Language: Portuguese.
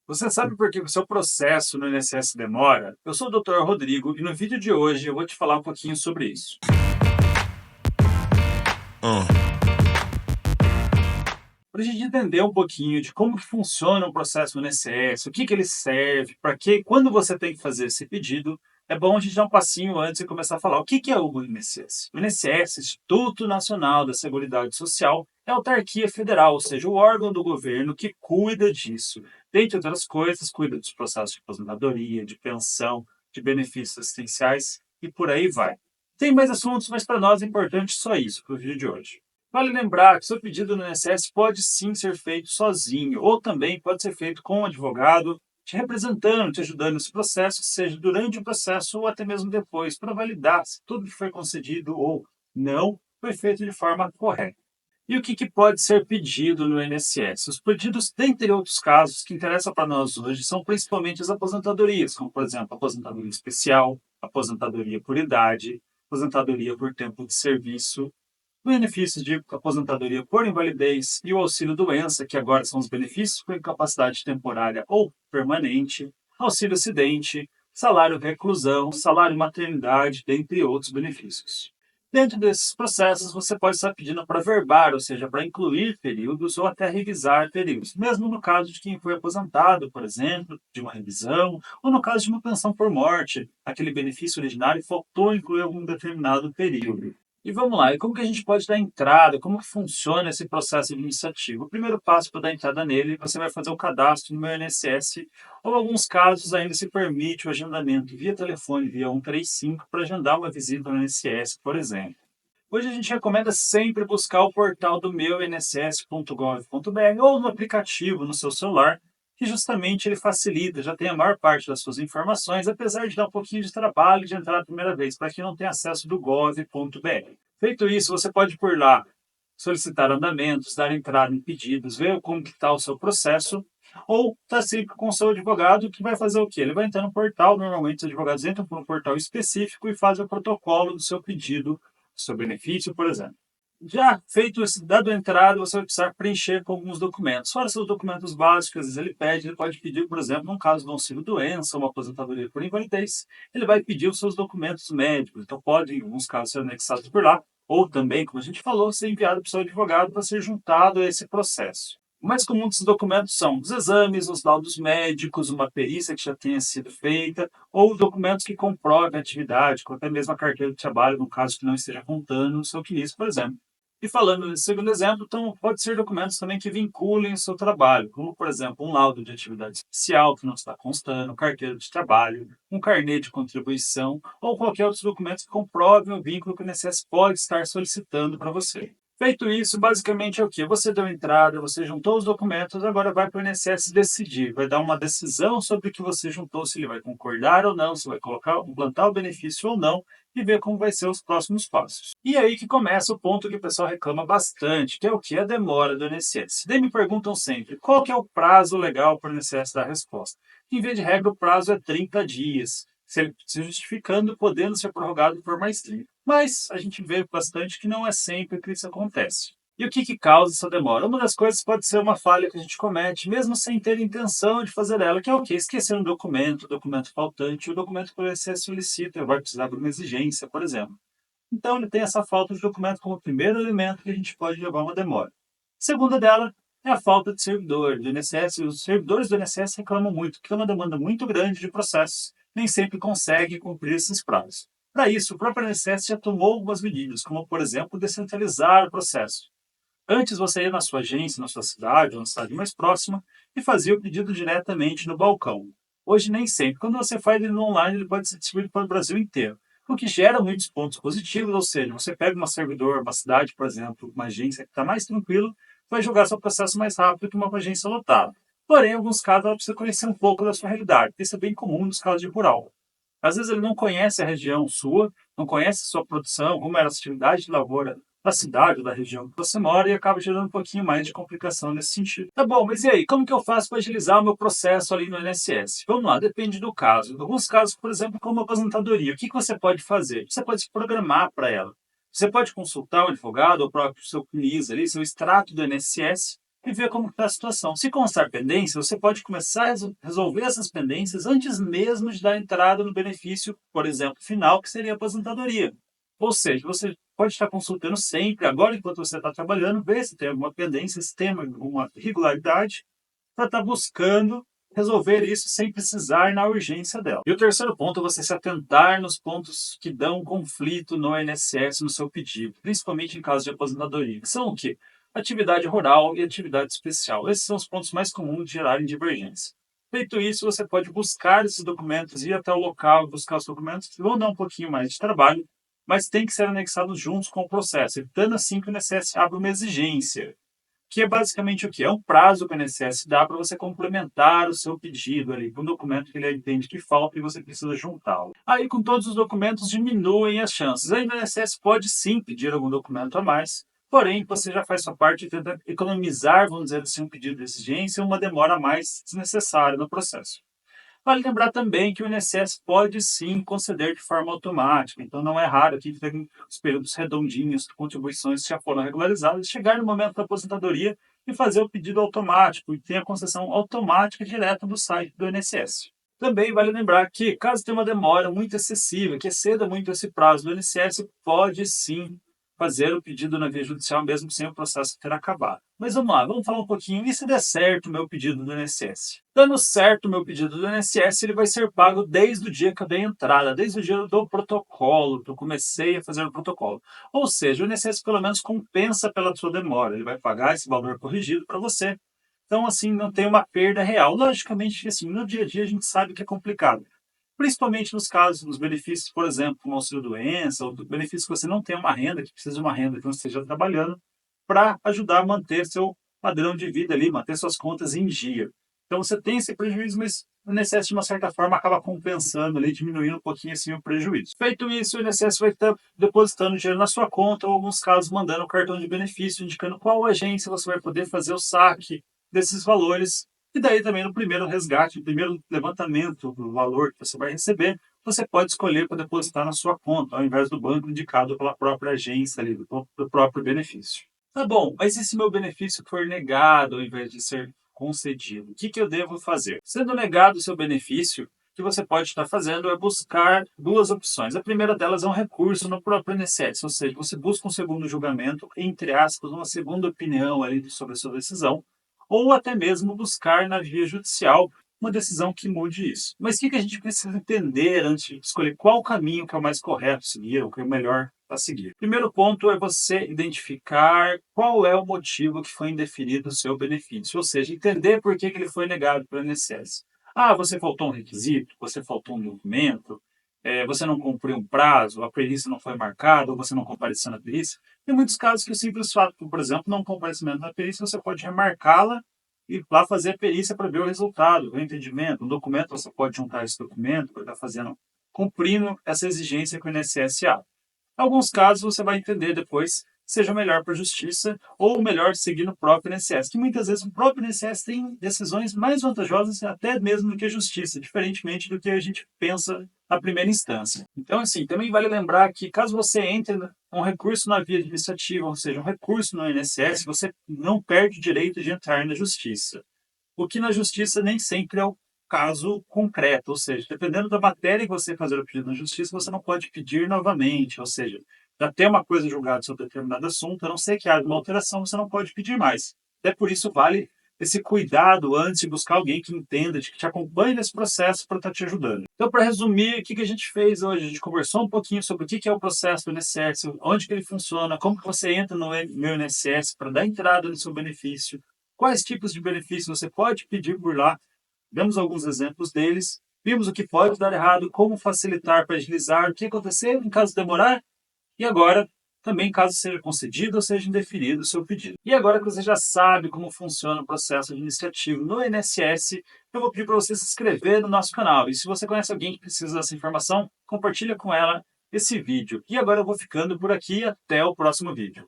Você sabe por que o seu processo no INSS demora? Eu sou o Dr. Rodrigo e no vídeo de hoje eu vou te falar um pouquinho sobre isso. Para a gente entender um pouquinho de como que funciona o processo no INSS, o que ele serve, para quê, quando você tem que fazer esse pedido, é bom a gente dar um passinho antes e começar a falar o que é o INSS. O INSS, Instituto Nacional da Seguridade Social, é a autarquia federal, ou seja, o órgão do governo que cuida disso. Dentre outras coisas, cuida dos processos de aposentadoria, de pensão, de benefícios assistenciais e por aí vai. Tem mais assuntos, mas para nós é importante só isso para o vídeo de hoje. Vale lembrar que seu pedido no INSS pode sim ser feito sozinho, ou também pode ser feito com um advogado te representando, te ajudando nesse processo, seja durante o processo ou até mesmo depois, para validar se tudo que foi concedido ou não foi feito de forma correta. E o que pode ser pedido no INSS? Os pedidos, dentre outros casos, que interessam para nós hoje, são principalmente as aposentadorias, como, por exemplo, aposentadoria especial, aposentadoria por idade, aposentadoria por tempo de serviço, benefícios de aposentadoria por invalidez e o auxílio-doença, que agora são os benefícios por incapacidade temporária ou permanente, auxílio-acidente, salário-reclusão, salário-maternidade, dentre outros benefícios. Dentro desses processos, você pode estar pedindo para verbar, ou seja, para incluir períodos ou até revisar períodos, mesmo no caso de quem foi aposentado, por exemplo, de uma revisão, ou no caso de uma pensão por morte, aquele benefício originário faltou incluir algum determinado período. E vamos lá, e como que a gente pode dar entrada, como que funciona esse processo administrativo? O primeiro passo para dar entrada nele, você vai fazer o cadastro no meu INSS, ou em alguns casos ainda se permite o agendamento via telefone, via 135, para agendar uma visita no INSS, por exemplo. Hoje a gente recomenda sempre buscar o portal do meu inss.gov.br ou no aplicativo no seu celular, que justamente ele facilita, já tem a maior parte das suas informações, apesar de dar um pouquinho de trabalho de entrar a primeira vez, para quem não tem acesso do gov.br. Feito isso, você pode por lá solicitar andamentos, dar entrada em pedidos, ver como está o seu processo, ou estar sempre com o seu advogado, que vai fazer o quê? Ele vai entrar no portal, normalmente os advogados entram por um portal específico e fazem o protocolo do seu pedido, do seu benefício, por exemplo. Já feito esse dado a entrada, você vai precisar preencher com alguns documentos. Fora seus documentos básicos, às vezes ele pode pedir, por exemplo, num caso de um auxílio-doença, uma aposentadoria por invalidez, ele vai pedir os seus documentos médicos. Então pode, em alguns casos, ser anexado por lá, ou também, como a gente falou, ser enviado para o seu advogado para ser juntado a esse processo. O mais comum desses documentos são os exames, os laudos médicos, uma perícia que já tenha sido feita, ou documentos que comprovem a atividade, como até mesmo a carteira de trabalho, no caso que não esteja contando o seu CNIS, por exemplo. E falando nesse segundo exemplo, então, pode ser documentos também que vinculem o seu trabalho, como, por exemplo, um laudo de atividade especial que não está constando, carteira de trabalho, um carnê de contribuição ou qualquer outro documento que comprove o vínculo que o INSS pode estar solicitando para você. Feito isso, basicamente é o quê? Você deu entrada, você juntou os documentos, agora vai para o INSS decidir, vai dar uma decisão sobre o que você juntou, se ele vai concordar ou não, se vai implantar o benefício ou não, e ver como vai ser os próximos passos. E aí que começa o ponto que o pessoal reclama bastante, que é o que? A demora do INSS. Daí me perguntam sempre, qual que é o prazo legal para o INSS dar a resposta? Em via de regra, o prazo é 30 dias, se justificando, podendo ser prorrogado por mais 30. Mas a gente vê bastante que não é sempre que isso acontece. E o que causa essa demora? Uma das coisas pode ser uma falha que a gente comete, mesmo sem ter intenção de fazer ela, que é o quê? Esquecer um documento, documento faltante, o documento que o INSS solicita, vai precisar de uma exigência, por exemplo. Então, ele tem essa falta de documento como primeiro elemento que a gente pode levar uma demora. Segunda dela é a falta de servidor do INSS. Os servidores do INSS reclamam muito, que é uma demanda muito grande de processos, nem sempre conseguem cumprir esses prazos. Para isso, o próprio INSS já tomou algumas medidas, como, por exemplo, descentralizar o processo. Antes você ia na sua agência, na sua cidade, ou na cidade mais próxima, e fazia o pedido diretamente no balcão. Hoje nem sempre. Quando você faz ele no online, ele pode ser distribuído para o Brasil inteiro, o que gera muitos pontos positivos, ou seja, você pega uma servidor, uma cidade, por exemplo, uma agência que está mais tranquilo, vai jogar seu processo mais rápido que uma agência lotada. Porém, em alguns casos, ela precisa conhecer um pouco da sua realidade, isso é bem comum nos casos de rural. Às vezes ele não conhece a região sua, não conhece a sua produção, como era a atividade de lavoura da cidade ou da região que você mora e acaba gerando um pouquinho mais de complicação nesse sentido. Tá bom, mas e aí? Como que eu faço para agilizar o meu processo ali no INSS? Vamos lá, depende do caso. Em alguns casos, por exemplo, como aposentadoria, o que você pode fazer? Você pode se programar para ela. Você pode consultar o advogado ou o próprio seu CNIS ali, seu extrato do INSS, e ver como está a situação. Se constar pendência, você pode começar a resolver essas pendências antes mesmo de dar entrada no benefício, por exemplo, final, que seria a aposentadoria. Ou seja, você pode estar consultando sempre, agora enquanto você está trabalhando, ver se tem alguma pendência, se tem alguma irregularidade, para estar buscando resolver isso sem precisar na urgência dela. E o terceiro ponto é você se atentar nos pontos que dão conflito no INSS no seu pedido, principalmente em caso de aposentadoria, que são o quê? Atividade rural e atividade especial. Esses são os pontos mais comuns de gerarem divergência. Feito isso, você pode buscar esses documentos, ir até o local, buscar os documentos, que vão dar um pouquinho mais de trabalho, mas tem que ser anexados juntos com o processo, evitando assim que o INSS abra uma exigência, que é basicamente o quê? É um prazo que o INSS dá para você complementar o seu pedido ali, com um documento que ele entende que falta e você precisa juntá-lo. Aí, com todos os documentos, diminuem as chances. Aí, o INSS pode sim pedir algum documento a mais, porém, você já faz sua parte e tenta economizar, vamos dizer assim, um pedido de exigência e uma demora a mais desnecessária no processo. Vale lembrar também que o INSS pode sim conceder de forma automática, então não é raro que tem os períodos redondinhos de contribuições que já foram regularizadas, chegar no momento da aposentadoria e fazer o pedido automático e ter a concessão automática direta do site do INSS. Também vale lembrar que, caso tenha uma demora muito excessiva, que exceda muito esse prazo do INSS, pode sim fazer o pedido na via judicial mesmo sem o processo ter acabado. Mas vamos lá, vamos falar um pouquinho. E se der certo o meu pedido do INSS? Dando certo o meu pedido do INSS, ele vai ser pago desde o dia que eu dei entrada, desde o dia do protocolo, que eu comecei a fazer o protocolo. Ou seja, o INSS pelo menos compensa pela sua demora. Ele vai pagar esse valor corrigido para você. Então, assim, não tem uma perda real. Logicamente, assim, no dia a dia a gente sabe que é complicado. Principalmente nos casos, nos benefícios, por exemplo, como auxílio-doença, ou do benefício que você não tem uma renda, que precisa de uma renda que não esteja trabalhando, para ajudar a manter seu padrão de vida ali, manter suas contas em dia. Então você tem esse prejuízo, mas o INSS, de uma certa forma, acaba compensando ali, diminuindo um pouquinho assim o prejuízo. Feito isso, o INSS vai estar depositando dinheiro na sua conta, ou em alguns casos mandando o cartão de benefício, indicando qual agência você vai poder fazer o saque desses valores. E daí também no primeiro resgate, no primeiro levantamento do valor que você vai receber, você pode escolher para depositar na sua conta, ao invés do banco indicado pela própria agência ali, do próprio benefício. Tá bom, mas e se meu benefício for negado ao invés de ser concedido? O que eu devo fazer? Sendo negado o seu benefício, o que você pode estar fazendo é buscar duas opções. A primeira delas é um recurso no próprio INSS, ou seja, você busca um segundo julgamento, entre aspas, uma segunda opinião ali sobre a sua decisão, ou até mesmo buscar na via judicial uma decisão que mude isso. Mas o que a gente precisa entender antes de escolher qual caminho que é o mais correto seguir, ou que é o melhor a seguir? Primeiro ponto é você identificar qual é o motivo que foi indeferido o seu benefício, ou seja, entender por que ele foi negado pelo INSS. Ah, você faltou um requisito, você faltou um documento, você não cumpriu um prazo, a perícia não foi marcada, ou você não compareceu na perícia. Tem muitos casos que o simples fato, por exemplo, não comparecimento na perícia, você pode remarcá-la e lá fazer a perícia para ver o resultado, o entendimento. Um documento, você pode juntar esse documento para estar fazendo, cumprindo essa exigência que o INSS abre. Em alguns casos, você vai entender depois seja melhor para a justiça ou melhor seguir no próprio INSS, que muitas vezes o próprio INSS tem decisões mais vantajosas até mesmo do que a justiça, diferentemente do que a gente pensa na primeira instância. Então, assim, também vale lembrar que caso você entre um recurso na via administrativa, ou seja, um recurso no INSS, você não perde o direito de entrar na justiça. O que na justiça nem sempre é o caso concreto, ou seja, dependendo da matéria que você fazer o pedido na justiça, você não pode pedir novamente, ou seja, já tem uma coisa julgada sobre determinado assunto, a não ser que haja uma alteração, você não pode pedir mais. Até por isso vale esse cuidado antes de buscar alguém que entenda, de que te acompanhe nesse processo para estar te ajudando. Então, para resumir, o que a gente fez hoje? A gente conversou um pouquinho sobre o que é o processo do INSS, onde que ele funciona, como que você entra no meu INSS para dar entrada no seu benefício, quais tipos de benefícios você pode pedir por lá. Demos alguns exemplos deles, vimos o que pode dar errado, como facilitar para agilizar, o que acontecer em caso de demorar, e agora, também caso seja concedido ou seja indeferido o seu pedido. E agora que você já sabe como funciona o processo administrativo no INSS, eu vou pedir para você se inscrever no nosso canal. E se você conhece alguém que precisa dessa informação, compartilha com ela esse vídeo. E agora eu vou ficando por aqui, até o próximo vídeo.